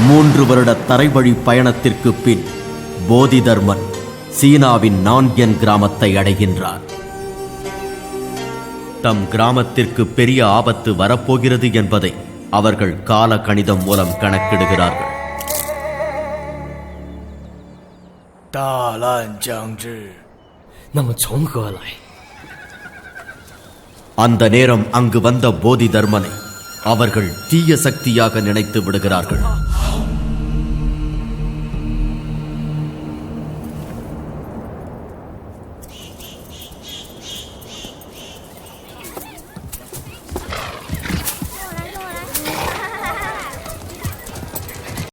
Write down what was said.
3 வருட தரைவழி பயணத்திற்கு பின் போதிதர்மன் சீனாவின் நான்யன் கிராமத்தை அடைகின்றார். தம் கிராமத்திற்கு பெரிய ஆபத்து வரப்போகிறது என்பதை அவர்கள் கால கணிதம் மூலம் கணக்கிடுகிறார்கள். அந்த நேரம் அங்கு வந்த போதிதர்மனை அவர்கள் தீய சக்தியாக நினைத்து விடுகிறார்கள்.